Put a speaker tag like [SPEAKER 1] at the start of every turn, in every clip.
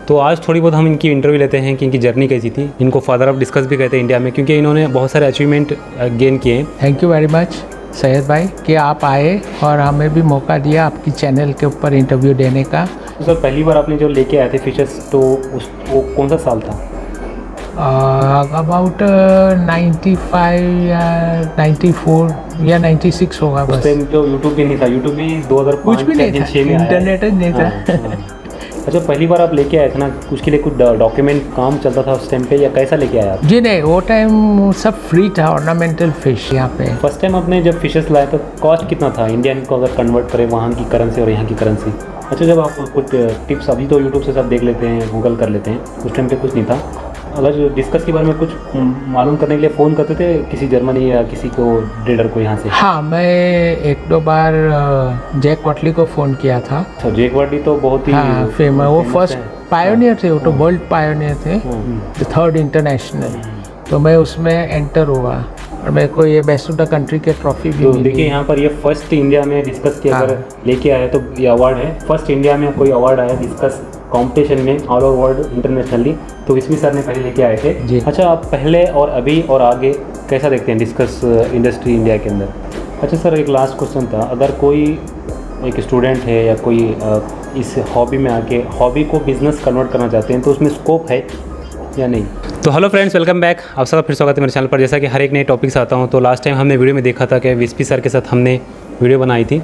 [SPEAKER 1] तो आज थोड़ी बहुत हम इनकी इंटरव्यू लेते हैं कि इनकी जर्नी कैसी थी। इनको फादर ऑफ डिस्कस भी कहते हैं इंडिया में, क्योंकि इन्होंने बहुत सारे अचीवमेंट गेन किए हैं।
[SPEAKER 2] Thank you very much Syed भाई कि आप आए और हमें भी मौका दिया आपकी चैनल के ऊपर इंटरव्यू देने का।
[SPEAKER 1] तो सर पहली बार आपने जो लेके आए थे फिशेस, तो वो कौन सा साल था?
[SPEAKER 2] अबाउट 95 या 94 या 96 होगा बस।
[SPEAKER 1] उस टाइम जो यूट्यूब भी नहीं था, यूट्यूब भी 2005
[SPEAKER 2] कुछ भी नहीं था,
[SPEAKER 1] 6 में आया है।
[SPEAKER 2] इंटरनेट नहीं था।
[SPEAKER 1] अच्छा, पहली बार आप लेके आए थे ना, उसके लिए कुछ डॉक्यूमेंट काम चलता था उस टाइम पे, या कैसा लेके आए आप?
[SPEAKER 2] जी नहीं, वो टाइम सब फ्री था, ऑर्नामेंटल फिश यहाँ पे।
[SPEAKER 1] फर्स्ट टाइम आपने जब फिशेस लाए तो कॉस्ट कितना था इंडियन को अगर कन्वर्ट करें वहाँ की करेंसी और यहाँ की करेंसी? अच्छा, जब आप कुछ टिप्स, अभी तो यूट्यूब से सब देख लेते हैं, गूगल कर लेते हैं, उस टाइम पे कुछ नहीं था। अगर डिस्कस के बारे में कुछ मालूम करने के लिए फ़ोन करते थे किसी जर्मनी या किसी को ट्रेडर को यहाँ से?
[SPEAKER 2] हाँ, मैं एक दो बार जैक वॉटली को फ़ोन किया था।
[SPEAKER 1] अच्छा, जैक वॉटली तो बहुत ही
[SPEAKER 2] फेमस, वो फर्स्ट पायोनियर थे, वो तो वर्ल्ड पायोनियर थे, थर्ड इंटरनेशनल। तो मैं उसमें एंटर हुआ और मेरे को ये बेस्ट ऑफ द कंट्री के ट्रॉफी भी मिली।
[SPEAKER 1] देखिए यहाँ पर ये फर्स्ट इंडिया में डिस्कस की अगर लेके आया तो ये अवार्ड है। फर्स्ट इंडिया में कोई अवार्ड आया डिस्कस कंपटीशन में ऑल ओवर वर्ल्ड इंटरनेशनली, तो विस्पी सर ने पहले लेके आए थे। अच्छा, आप पहले और अभी और आगे कैसा देखते हैं डिस्कस इंडस्ट्री इंडिया के अंदर? अच्छा सर, एक लास्ट क्वेश्चन था, अगर कोई एक स्टूडेंट है या कोई इस हॉबी में आके हॉबी को बिजनेस कन्वर्ट करना चाहते हैं, तो उसमें स्कोप है या नहीं? तो हेलो फ्रेंड्स, वेलकम बैक। आप सबका फिर स्वागत है मेरे चैनल पर। जैसा कि हर एक नए टॉपिक से आता हूँ, तो लास्ट टाइम हमने वीडियो में देखा था कि विस्पी सर के साथ हमने वीडियो बनाई थी।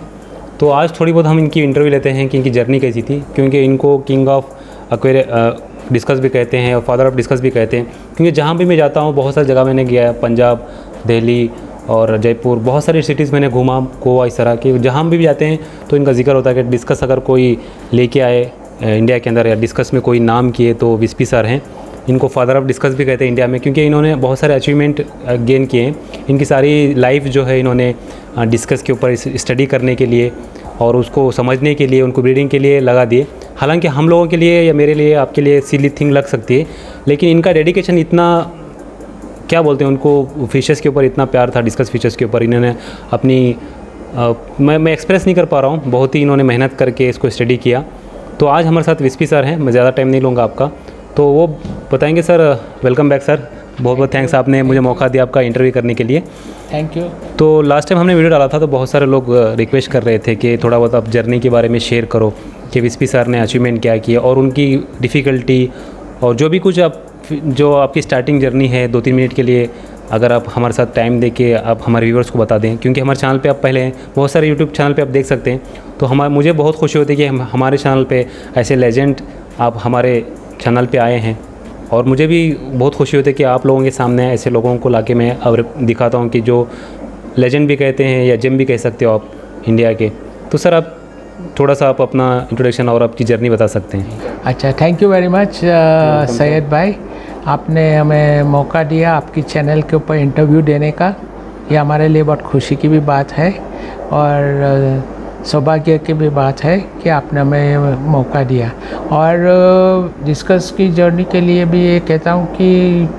[SPEAKER 1] तो आज थोड़ी बहुत हम इनकी इंटरव्यू लेते हैं कि इनकी जर्नी कैसी थी, क्योंकि इनको किंग ऑफ एक्वेरियम डिस्कस भी कहते हैं और फादर ऑफ डिस्कस भी कहते हैं। क्योंकि जहाँ भी मैं जाता हूँ, बहुत सारी जगह मैंने गया, पंजाब, दिल्ली और जयपुर, बहुत सारी सिटीज़ मैंने घूमा, गोवा, इस तरह के जहाँ भी जाते हैं तो इनका जिक्र होता है कि डिस्कस अगर कोई लेके आए इंडिया के अंदर या डिस्कस में कोई नाम किए तो विस्पी सर हैं। इनको फादर ऑफ डिस्कस भी कहते हैं इंडिया में, क्योंकि इन्होंने बहुत सारे अचीवमेंट गेन किए हैं। इनकी सारी लाइफ जो है इन्होंने डिस्कस के ऊपर स्टडी करने के लिए और उसको समझने के लिए, उनको ब्रीडिंग के लिए लगा दिए। हालांकि हम लोगों के लिए या मेरे लिए, आपके लिए सिली थिंग लग सकती है, लेकिन इनका डेडिकेशन इतना, क्या बोलते हैं, उनको फिशेस के ऊपर इतना प्यार था, डिस्कस फिशेस के ऊपर इन्होंने अपनी मैं एक्सप्रेस नहीं कर पा रहा हूँ, बहुत ही इन्होंने मेहनत करके इसको स्टडी किया। तो आज हमारे साथ विस्पी सर हैं, मैं ज़्यादा टाइम नहीं लूँगा आपका, तो वो बताएंगे। सर वेलकम बैक सर, बहुत बहुत थैंक्स, आपने मुझे मौका दिया आपका इंटरव्यू करने के लिए।
[SPEAKER 2] Thank you.
[SPEAKER 1] तो लास्ट टाइम हमने वीडियो डाला था तो बहुत सारे लोग रिक्वेस्ट कर रहे थे कि थोड़ा बहुत आप जर्नी के बारे में शेयर करो कि विस्पी सर ने अचीवमेंट क्या किया और उनकी डिफ़िकल्टी और जो भी कुछ आप, जो आपकी स्टार्टिंग जर्नी है, 2-3 मिनट के लिए अगर आप हमारे साथ टाइम दे के आप हमारे व्यूवर्स को बता दें। क्योंकि हमारे चैनल पे आप पहले बहुत सारे यूट्यूब चैनल पे आप देख सकते हैं, तो मुझे बहुत खुशी होती है कि हमारे चैनल पे ऐसे लेजेंड आप हमारे चैनल पे आए हैं, और मुझे भी बहुत खुशी होती है कि आप लोगों के सामने ऐसे लोगों को लाके मैं अब दिखाता हूँ कि जो लेजेंड भी कहते हैं या जेम भी कह सकते हो आप इंडिया के। तो सर आप थोड़ा सा आप अपना इंट्रोडक्शन और आपकी जर्नी बता सकते हैं?
[SPEAKER 2] अच्छा, thank you very much Syed भाई, आपने हमें मौका दिया आपकी चैनल के ऊपर इंटरव्यू देने का। ये हमारे लिए बहुत खुशी की भी बात है और सौभाग्य की भी बात है कि आपने हमें मौका दिया। और डिस्कस की जर्नी के लिए भी ये कहता हूँ कि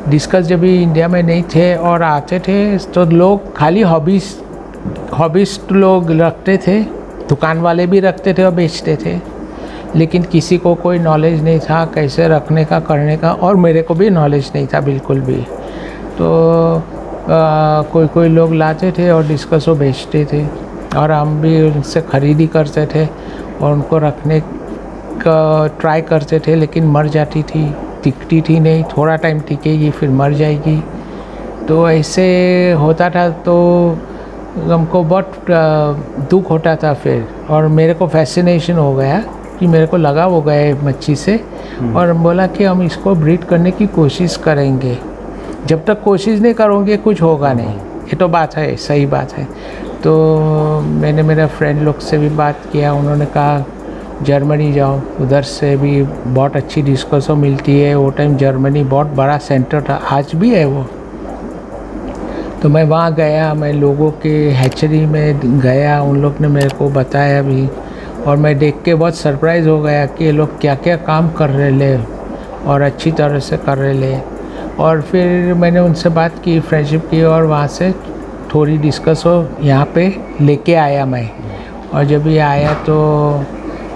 [SPEAKER 2] डिस्कस जब भी इंडिया में नहीं थे और आते थे तो लोग खाली हॉबिस्ट लोग रखते थे, दुकान वाले भी रखते थे और बेचते थे, लेकिन किसी को कोई नॉलेज नहीं था कैसे रखने का, करने का, और मेरे को भी नॉलेज नहीं था बिल्कुल भी। तो कोई लोग लाते थे और डिस्कस वो बेचते थे और हम भी उनसे ख़रीदी करते थे और उनको रखने का ट्राई करते थे, लेकिन मर जाती थी, टिकती थी नहीं, थोड़ा टाइम टिकेगी फिर मर जाएगी। तो ऐसे होता था, तो हमको बहुत दुख होता था फिर, और मेरे को फैसिनेशन हो गया कि मेरे को लगा वो गए मच्छी से, और बोला कि हम इसको ब्रीड करने की कोशिश करेंगे, जब तक कोशिश नहीं करोगे कुछ होगा नहीं। ये तो बात है, सही बात है। तो मैंने मेरे फ्रेंड लोग से भी बात किया, उन्होंने कहा जर्मनी जाओ, उधर से भी बहुत अच्छी डिस्कसो मिलती है। वो टाइम जर्मनी बहुत बड़ा सेंटर था, आज भी है वो। तो मैं वहाँ गया, मैं लोगों के हैचरी में गया, उन लोग ने मेरे को बताया भी, और मैं देख के बहुत सरप्राइज़ हो गया कि ये लोग क्या क्या काम कर रहे ले और अच्छी तरह से कर रहे ले। और फिर मैंने उनसे बात की, फ्रेंडशिप की, और वहाँ से थोड़ी डिस्कस हो यहाँ पे लेके आया मैं। और जब ये आया तो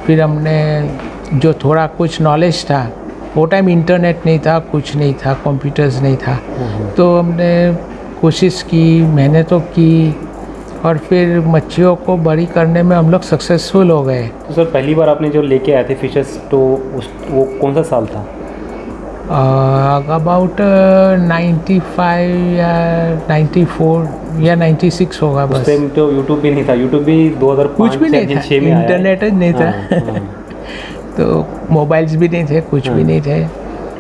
[SPEAKER 2] फिर हमने जो थोड़ा कुछ नॉलेज था, वो टाइम इंटरनेट नहीं था, कुछ नहीं था, कंप्यूटर्स नहीं था, तो हमने कोशिश की, मेहनतों की और फिर मच्छियों को बड़ी करने में हम लोग सक्सेसफुल हो गए।
[SPEAKER 1] तो सर पहली बार आपने जो लेके आए थे फिशेस, तो वो कौन सा साल था?
[SPEAKER 2] अबाउट 95 या 94 या 96 होगा बस।
[SPEAKER 1] उस टाइम तो यूट्यूब भी नहीं था, यूट्यूब भी 2005
[SPEAKER 2] कुछ भी नहीं था,
[SPEAKER 1] 6 में आया है।
[SPEAKER 2] इंटरनेट नहीं था।
[SPEAKER 1] हाँ।
[SPEAKER 2] तो मोबाइल्स भी नहीं थे, कुछ भी नहीं थे,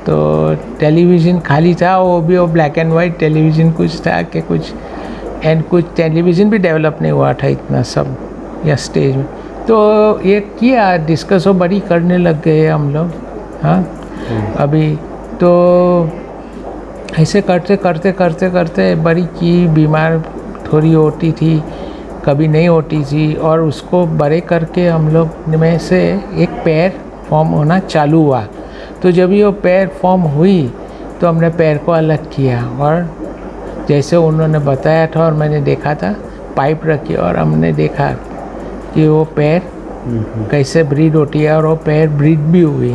[SPEAKER 2] तो टेलीविज़न खाली था, वो भी वो ब्लैक एंड वाइट टेलीविज़न कुछ था कि कुछ, एंड कुछ टेलीविज़न भी डेवलप नहीं हुआ था इतना सब या स्टेज में। तो ये किया, डिस्कस वो बड़ी करने लग गए हम लोग। हाँ, अभी तो ऐसे करते करते करते करते बड़ी की, बीमार थोड़ी होती थी, कभी नहीं होती थी, और उसको बड़े करके हम लोग में से एक पैर फॉर्म होना चालू हुआ। तो जब ये पैर फॉर्म हुई तो हमने पैर को अलग किया, और जैसे उन्होंने बताया था और मैंने देखा था, पाइप रखी और हमने देखा कि वो पैर कैसे ब्रीड होती है, और वो पैर ब्रीड भी हुई,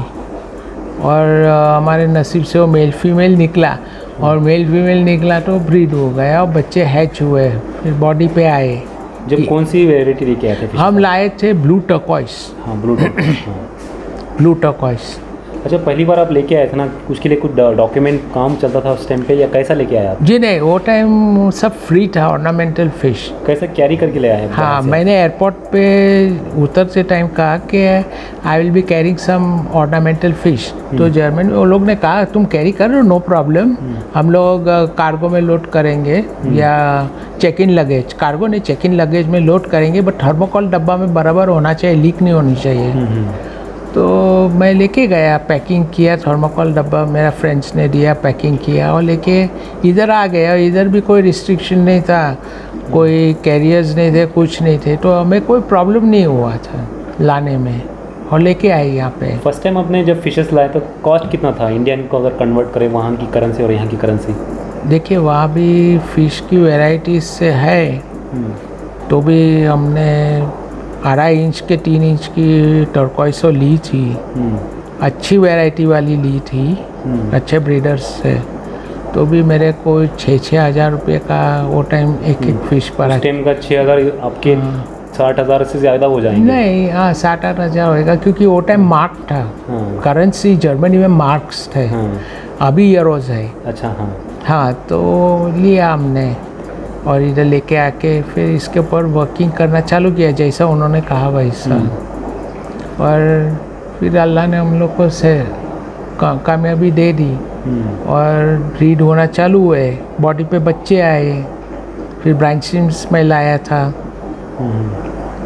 [SPEAKER 2] और हमारे नसीब से वो मेल फीमेल निकला, और मेल फीमेल निकला तो ब्रीड हो गया और बच्चे हैच हुए, फिर बॉडी पे आए।
[SPEAKER 1] जब कौन सी वेराइटी लेके आए थे?
[SPEAKER 2] हम लाए थे ब्लू टर्कोइस।
[SPEAKER 1] हाँ, ब्लू
[SPEAKER 2] ब्लू टर्कोइस।
[SPEAKER 1] अच्छा, पहली बार आप लेके आए थे ना, उसके लिए कुछ डॉक्यूमेंट काम चलता था उस टाइम पे, या कैसा लेके आए आप?
[SPEAKER 2] जी नहीं, वो टाइम सब फ्री था, ऑर्नामेंटल फिश।
[SPEAKER 1] कैसे कैरी करके ले आए?
[SPEAKER 2] हाँ, मैंने एयरपोर्ट पे उतरते टाइम कहा कि I will be carrying some ornamental fish. तो जर्मन में वो लोग ने कहा तुम कैरी कर रहे हो, नो प्रॉब्लम, हम लोग कार्गो में लोड करेंगे या चेक इन लगेज, कार्गो नहीं चेक इन लगेज में लोड करेंगे, बट थर्मोकोल डब्बा में बराबर होना चाहिए, लीक नहीं होनी चाहिए। तो मैं लेके गया, पैकिंग किया, थर्मोकोल डब्बा मेरा फ्रेंड्स ने दिया, पैकिंग किया और लेके इधर आ गया। इधर भी कोई रिस्ट्रिक्शन नहीं था, कोई कैरियर्स नहीं थे, कुछ नहीं थे, तो हमें कोई प्रॉब्लम नहीं हुआ था लाने में, और लेके आए यहाँ पे।
[SPEAKER 1] फर्स्ट टाइम आपने जब फिशेस लाए तो कॉस्ट कितना था इंडियन को अगर कन्वर्ट करें वहाँ की करेंसी और यहाँ की करेंसी?
[SPEAKER 2] देखिए, वहाँ भी फ़िश की वेराइटीज़ से है, तो भी हमने 2.5 इंच के 3 इंच की टर्कोइसो ली थी, अच्छी वैरायटी वाली ली थी, अच्छे ब्रीडर्स से, तो भी मेरे को 6-6 हज़ार रुपये का वो टाइम एक फिश पड़ा।
[SPEAKER 1] उस टाइम का 6,000 आपके 60,000 से ज़्यादा हो जाएंगे?
[SPEAKER 2] नहीं, हाँ 7-8 हज़ार होएगा, क्योंकि वो टाइम मार्क था, करेंसी जर्मनी में मार्क्स थे, अभी यूरोज है।
[SPEAKER 1] अच्छा, हाँ
[SPEAKER 2] हाँ, तो लिया हमने और इधर लेके आके फिर इसके ऊपर वर्किंग करना चालू किया, जैसा उन्होंने कहा वैसा। और फिर अल्लाह ने हम लोग को से कामयाबी दे दी, और ब्रीड होना चालू हुए, बॉडी पे बच्चे आए। फिर ब्रांचिम्स में लाया था,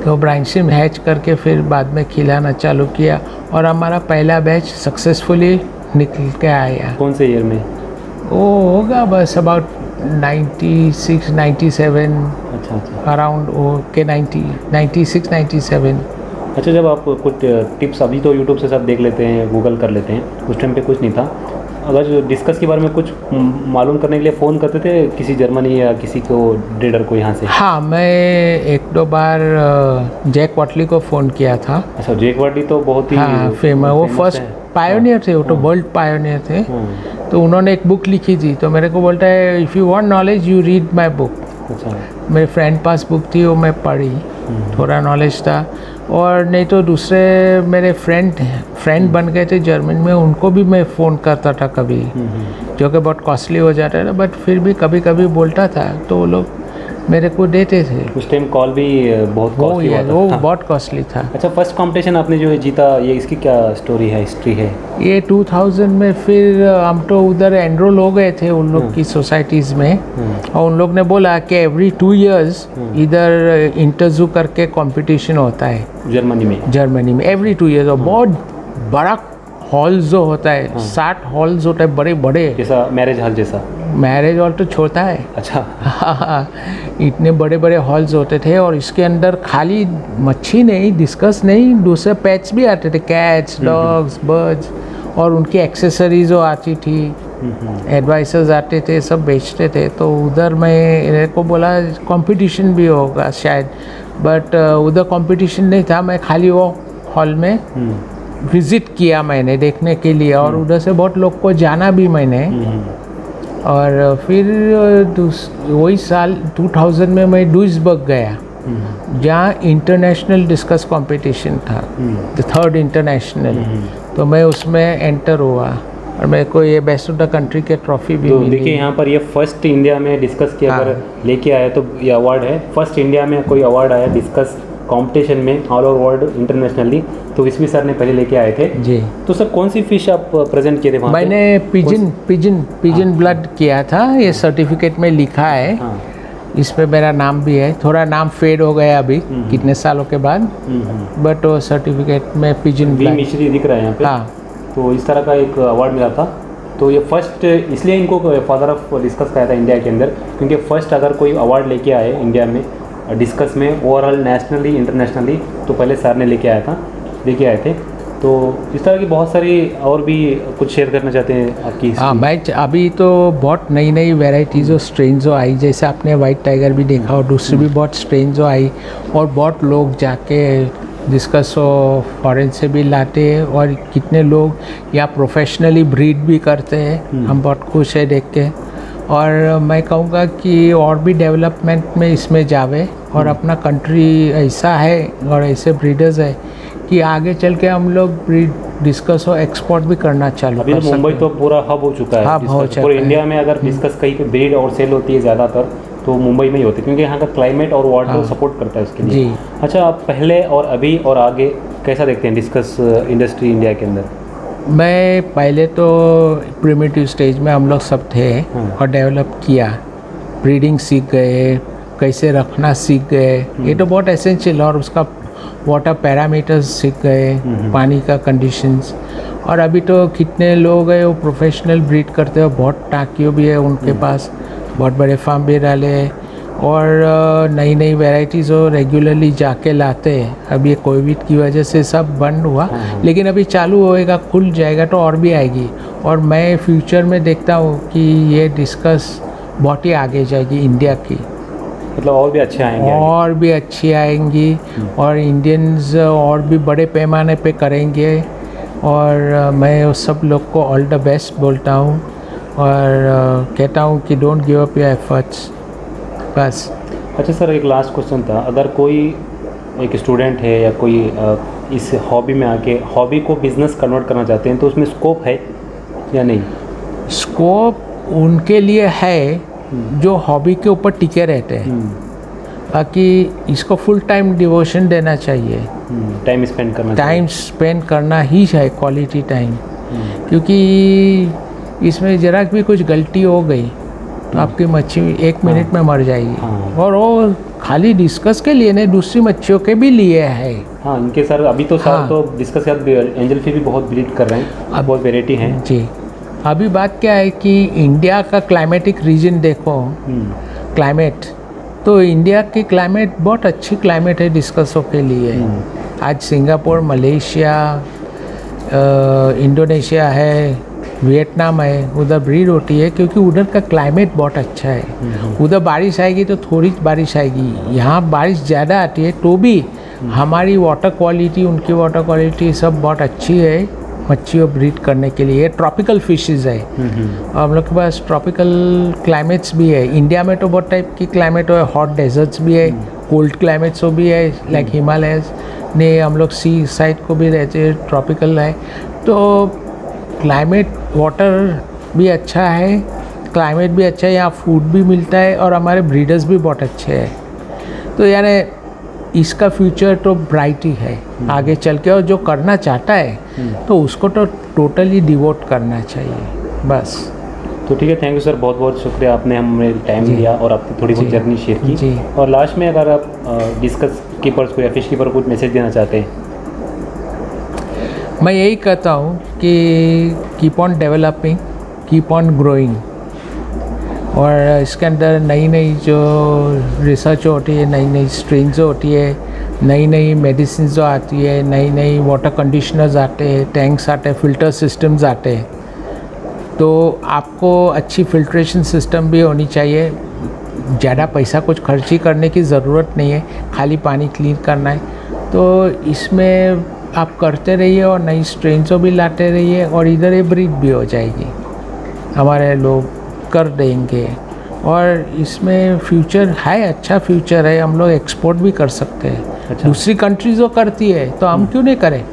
[SPEAKER 2] तो ब्रांचिम हैच करके फिर बाद में खिलाना चालू किया, और हमारा पहला बैच सक्सेसफुली निकल के आया।
[SPEAKER 1] कौन से ईयर में?
[SPEAKER 2] वो होगा बस अबाउट 96, 97।
[SPEAKER 1] अच्छा,
[SPEAKER 2] अराउंड के 96, 97।
[SPEAKER 1] अच्छा, जब आप कुछ टिप्स, अभी तो यूट्यूब से सब देख लेते हैं, गूगल कर लेते हैं, उस टाइम पे कुछ नहीं था, अगर जो डिस्कस के बारे में कुछ मालूम करने के लिए फ़ोन करते थे किसी जर्मनी या किसी को ब्रीडर को यहाँ से? हाँ,
[SPEAKER 2] मैं 1-2 बार जैक वाटली को फ़ोन किया था।
[SPEAKER 1] अच्छा, जैक वाटली तो बहुत ही
[SPEAKER 2] फेमस, वो फर्स्ट पायोनियर थे, वो तो वर्ल्ड पायोनियर थे। तो उन्होंने एक बुक लिखी थी, तो मेरे को बोलता है if you want knowledge you read my book.
[SPEAKER 1] अच्छा,
[SPEAKER 2] मेरे फ्रेंड पास बुक थी, वो मैं पढ़ी, थोड़ा नॉलेज था। और नहीं तो दूसरे मेरे फ्रेंड बन गए थे जर्मन में, उनको भी मैं फ़ोन करता था कभी, जो कि बहुत कॉस्टली हो जाता था, बट फिर भी कभी कभी बोलता था, तो वो लोग मेरे को देते थे।
[SPEAKER 1] उस टाइम कॉल भी बहुत कॉस्टली हुआ था।
[SPEAKER 2] वो बहुत कॉस्टली था।
[SPEAKER 1] अच्छा, फर्स्ट कंपटीशन आपने जो जीता, ये इसकी क्या स्टोरी है, हिस्ट्री है?
[SPEAKER 2] ये 2000 में फिर हम तो उधर एनरोल हो गए थे उन लोग की सोसाइटीज़ में, और उन लोग ने बोला कि एवरी 2 इयर्स इधर इंटरजू करके कंपटीशन होता है जर्मनी में एवरी 2 इयर्स, और बहुत बड़ा हॉल जो होता है, 60 हॉल्स होता है, बड़े बड़े,
[SPEAKER 1] जैसा मैरिज हॉल जैसा।
[SPEAKER 2] मैरिज हॉल तो छोटा है।
[SPEAKER 1] अच्छा।
[SPEAKER 2] इतने बड़े बड़े हॉल्स होते थे, और इसके अंदर खाली मच्छी नहीं, डिस्कस नहीं, दूसरे पेट्स भी आते थे, कैट्स, डॉग्स, बर्ड्स, और उनकी एक्सेसरीज जो आती थी, एडवाइसर्स आते थे, सब बेचते थे। तो उधर मैं मेरे को बोला कंपटीशन भी होगा शायद, बट उधर कंपटीशन नहीं था, मैं खाली वो हॉल में विज़िट किया मैंने देखने के लिए, और उधर से बहुत लोग को जाना भी मैंने। और फिर वही साल 2000 में मैं डुइसबर्ग गया, जहाँ इंटरनेशनल डिस्कस कंपटीशन था, द थर्ड इंटरनेशनल। तो मैं उसमें एंटर हुआ और मेरे को ये बेस्ट ऑफ द कंट्री के ट्रॉफी भी मिली।
[SPEAKER 1] देखिए यहाँ पर ये फर्स्ट इंडिया में डिस्कस किया, अगर लेके आया तो ये अवार्ड है। फर्स्ट इंडिया में कोई अवार्ड आया डिस्कस कंपटीशन में ऑल ओवर वर्ल्ड इंटरनेशनली, तो विस्मी सर ने पहले लेके आए थे
[SPEAKER 2] जी।
[SPEAKER 1] तो सर कौन सी फिश आप प्रेजेंट किए थे वहाँ पे?
[SPEAKER 2] मैंने पिजन ब्लड किया था, ये सर्टिफिकेट में लिखा है।
[SPEAKER 1] हाँ।
[SPEAKER 2] इसमें मेरा नाम भी है, थोड़ा नाम फेड हो गया अभी कितने सालों के बाद, बट वो सर्टिफिकेट में पिजन
[SPEAKER 1] बी मिश्री दिख रहा है यहाँ पे।
[SPEAKER 2] हाँ।
[SPEAKER 1] तो इस तरह का एक अवार्ड मिला था। तो ये फर्स्ट इसलिए इनको फादर ऑफ डिस्कस कहा था इंडिया के अंदर, क्योंकि फर्स्ट अगर कोई अवार्ड लेके आए इंडिया में डिस्कस में ओवरऑल नेशनली इंटरनेशनली, तो पहले सर ने लेके आए थे। तो इस तरह की बहुत सारी और भी कुछ शेयर करना चाहते हैं आपकी?
[SPEAKER 2] हाँ, मैं अभी तो बहुत नई नई वेराइटीज़ और स्ट्रेन्स आई, जैसे आपने वाइट टाइगर भी देखा और दूसरी भी बहुत स्ट्रेन्स आई, और बहुत लोग जाके डिस्कस फॉरेन से भी लाते हैं, और कितने लोग यहाँ प्रोफेशनली ब्रीड भी करते हैं। हम बहुत खुश है देख के, और मैं कहूँगा कि और भी डेवलपमेंट में इसमें जावे, और अपना कंट्री ऐसा है और ऐसे ब्रीडर्स है कि आगे चल के हम लोग ब्रीड डिस्कस और एक्सपोर्ट भी करना चालू कर सकते हैं।
[SPEAKER 1] मुंबई तो पूरा हब हो चुका है,
[SPEAKER 2] हब हो चुका है।
[SPEAKER 1] पूरे इंडिया में अगर डिस्कस कहीं पे ब्रीड और सेल होती है ज़्यादातर तो मुंबई में ही होती है, क्योंकि यहाँ का क्लाइमेट और वाटर सपोर्ट करता है उसके लिए। अच्छा, आप पहले और अभी और आगे कैसा देखते हैं डिस्कस इंडस्ट्री इंडिया के अंदर?
[SPEAKER 2] मैं पहले तो प्रिमिटिव स्टेज में हम लोग सब थे और डेवलप किया, ब्रीडिंग सीख गए, कैसे रखना सीख गए, ये तो बहुत एसेंशियल, और उसका वाटर पैरामीटर्स सीख गए, पानी का कंडीशंस। और अभी तो कितने लोग हैं वो प्रोफेशनल ब्रीड करते हैं, बहुत टाँकियों भी है उनके पास, बहुत बड़े फार्म भी डाले हैं, और नई नई वेराइटीज़ वो रेगुलरली जाके लाते हैं। अब ये कोविड की वजह से सब बंद हुआ, लेकिन अभी चालू होएगा, खुल जाएगा तो और भी आएगी। और मैं फ्यूचर में देखता हूँ कि ये डिस्कस बहुत ही आगे जाएगी इंडिया की,
[SPEAKER 1] मतलब और भी अच्छे आएंगे,
[SPEAKER 2] और भी अच्छी आएंगी, और इंडियंस और भी बड़े पैमाने पे करेंगे। और मैं उस सब लोग को ऑल द बेस्ट बोलता हूँ, और कहता हूँ कि don't give up your efforts, बस।
[SPEAKER 1] अच्छा सर, एक लास्ट क्वेश्चन था, अगर कोई एक स्टूडेंट है या कोई इस हॉबी में आके हॉबी को बिजनेस कन्वर्ट करना चाहते हैं, तो उसमें स्कोप है या नहीं?
[SPEAKER 2] स्कोप उनके लिए है जो हॉबी के ऊपर टिके रहते हैं, बाकी इसको फुल टाइम डिवोशन देना चाहिए,
[SPEAKER 1] टाइम स्पेंड करना
[SPEAKER 2] ही है, क्वालिटी टाइम। क्योंकि इसमें जरा भी कुछ गलती हो गई तो आपकी मच्छी 1 मिनट में मर जाएगी। और वो खाली डिस्कस के लिए नहीं, दूसरी मच्छियों के भी लिए है।
[SPEAKER 1] हाँ, इनके सर अभी तो सर तो डिस्कस एंजल फिश भी बहुत ब्रीड कर रहे हैं, अब बहुत वेराइटी हैं
[SPEAKER 2] जी। अभी बात क्या है कि इंडिया का क्लाइमेटिक रीजन देखो, क्लाइमेट तो इंडिया की क्लाइमेट बहुत अच्छी क्लाइमेट है डिस्कसों के लिए। आज सिंगापुर, मलेशिया, इंडोनेशिया है, वियतनाम है, उधर ब्रीड होती है, क्योंकि उधर का क्लाइमेट बहुत अच्छा है। उधर बारिश आएगी तो थोड़ी बारिश आएगी, यहाँ बारिश ज़्यादा आती है तो भी हमारी वाटर क्वालिटी, उनकी वाटर क्वालिटी सब बहुत अच्छी है मच्छियों ब्रीड करने के लिए। ट्रॉपिकल फिशेस है, हम लोग के पास ट्रॉपिकल क्लाइमेट्स भी है। इंडिया में तो बहुत टाइप की क्लाइमेट है, हॉट डेजर्ट्स भी है, कोल्ड क्लाइमेट्स भी है, लाइक हिमालयस ने, हम लोग सी साइड को भी रहते हैं, ट्रॉपिकल है। तो क्लाइमेट, वाटर भी अच्छा है, क्लाइमेट भी अच्छा है, यहाँ फूड भी मिलता है, और हमारे ब्रीडर्स भी बहुत अच्छे हैं। तो यानी इसका फ्यूचर तो ब्राइट ही है आगे चल के, और जो करना चाहता है तो उसको तो टोटली डिवोट करना चाहिए, बस।
[SPEAKER 1] तो ठीक है, थैंक यू सर, बहुत बहुत शुक्रिया, आपने हमें टाइम दिया और आपकी थोड़ी बहुत जर्नी शेयर की
[SPEAKER 2] जी।
[SPEAKER 1] और लास्ट में अगर आप डिस्कस कीपर्स को या फिश कीपर को कुछ मैसेज देना चाहते हैं?
[SPEAKER 2] मैं यही कहता हूँ कि keep on developing, keep on growing, और इसके अंदर नई नई जो रिसर्च होती है, नई नई स्ट्रेन्स होती है, नई नई मेडिसिन जो आती है, नई नई वाटर कंडीशनर्स आते हैं, टैंक्स आते हैं, फिल्टर सिस्टम्स आते हैं। तो आपको अच्छी फिल्ट्रेशन सिस्टम भी होनी चाहिए, ज़्यादा पैसा कुछ खर्ची करने की ज़रूरत नहीं है, खाली पानी क्लीन करना है। तो इसमें आप करते रहिए और नई स्ट्रेन्सों भी लाते रहिए और इधर ये ब्रीड भी हो जाएगी, हमारे लोग कर देंगे और इसमें फ्यूचर है, अच्छा फ्यूचर है। हम लोग एक्सपोर्ट भी कर सकते हैं।
[SPEAKER 1] अच्छा।
[SPEAKER 2] दूसरी कंट्रीज वो करती है तो हम क्यों नहीं करें?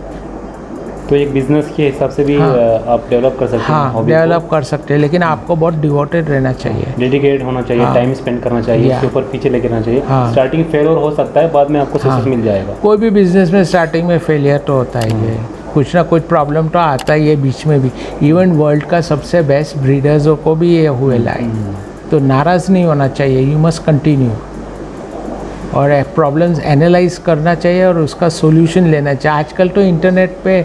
[SPEAKER 1] तो एक बिजनेस के हिसाब से भी
[SPEAKER 2] हाँ।
[SPEAKER 1] आप डेवलप कर सकते हैं
[SPEAKER 2] हाँ,
[SPEAKER 1] हॉबी को।
[SPEAKER 2] डेवलप कर सकते हैं, लेकिन आपको बहुत डिवोटेड रहना चाहिए,
[SPEAKER 1] डेडिकेट होना चाहिए,
[SPEAKER 2] हाँ।
[SPEAKER 1] टाइम स्पेंड करना चाहिए,
[SPEAKER 2] या।
[SPEAKER 1] इसके ऊपर पीछे लेके रहना चाहिए।
[SPEAKER 2] हाँ।
[SPEAKER 1] स्टार्टिंग फेलियर हो सकता है, बाद में आपको सक्सेस मिल जाएगा।
[SPEAKER 2] कोई भी बिजनेस में स्टार्टिंग में फेलियर तो होता ही है, कुछ ना कुछ प्रॉब्लम तो आता ही है बीच में भी। इवन वर्ल्ड का सबसे बेस्ट ब्रीडर्सों को भी ये हुए लाए, तो नाराज़ नहीं होना चाहिए, यू मस्ट कंटिन्यू और प्रॉब्लम्स एनालाइज करना चाहिए और उसका सोल्यूशन लेना चाहिए। आजकल तो इंटरनेट पे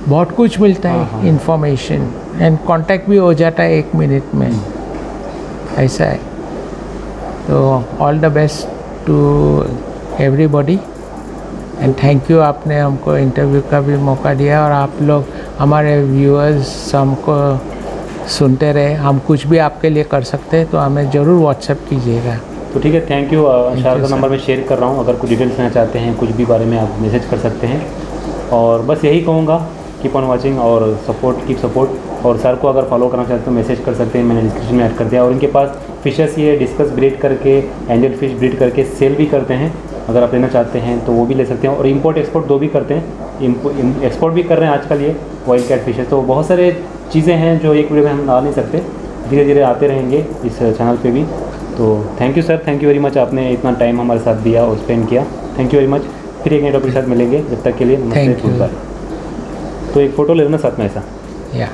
[SPEAKER 2] बहुत कुछ मिलता है, इंफॉर्मेशन एंड कांटेक्ट भी हो जाता है 1 मिनट में, ऐसा है। तो all the best to everybody and thank you, आपने हमको इंटरव्यू का भी मौका दिया और आप लोग हमारे व्यूअर्स हमको सुनते रहे। हम कुछ भी आपके लिए कर सकते हैं तो हमें ज़रूर व्हाट्सएप कीजिएगा।
[SPEAKER 1] तो ठीक है, थैंक यू। शार का नंबर मैं शेयर कर रहा हूँ, अगर कुछ डिटेल्स लेना चाहते हैं, कुछ भी बारे में आप मैसेज कर सकते हैं। और बस यही कहूँगा, कीप ऑन वाचिंग और सपोर्ट, कीप सपोर्ट। और सर को अगर फॉलो करना चाहते हो मैसेज कर सकते हैं, मैंने डिस्क्रिप्शन में ऐड कर दिया। और इनके पास फिशेस ये डिस्कस ब्रीड करके, एंजल फिश ब्रीड करके सेल भी करते हैं, अगर आप लेना चाहते हैं तो वो भी ले सकते हैं। और इंपोर्ट एक्सपोर्ट दो भी करते हैं, एक्सपोर्ट भी कर रहे हैं आजकल ये वाइल्ड कैट फिशेस। तो बहुत सारे चीज़ें हैं जो एक वीडियो में हम ला नहीं सकते, धीरे धीरे आते रहेंगे इस चैनल पे भी। तो thank you sir, thank you very much, आपने इतना टाइम हमारे साथ दिया और स्पेंड किया। Thank you very much. फिर एक नए टॉपिक के साथ मिलेंगे, जब तक के लिए नमस्ते,
[SPEAKER 2] Thank you.
[SPEAKER 1] बाय। तो एक फ़ोटो ले लेना साथ में ऐसा।
[SPEAKER 2] या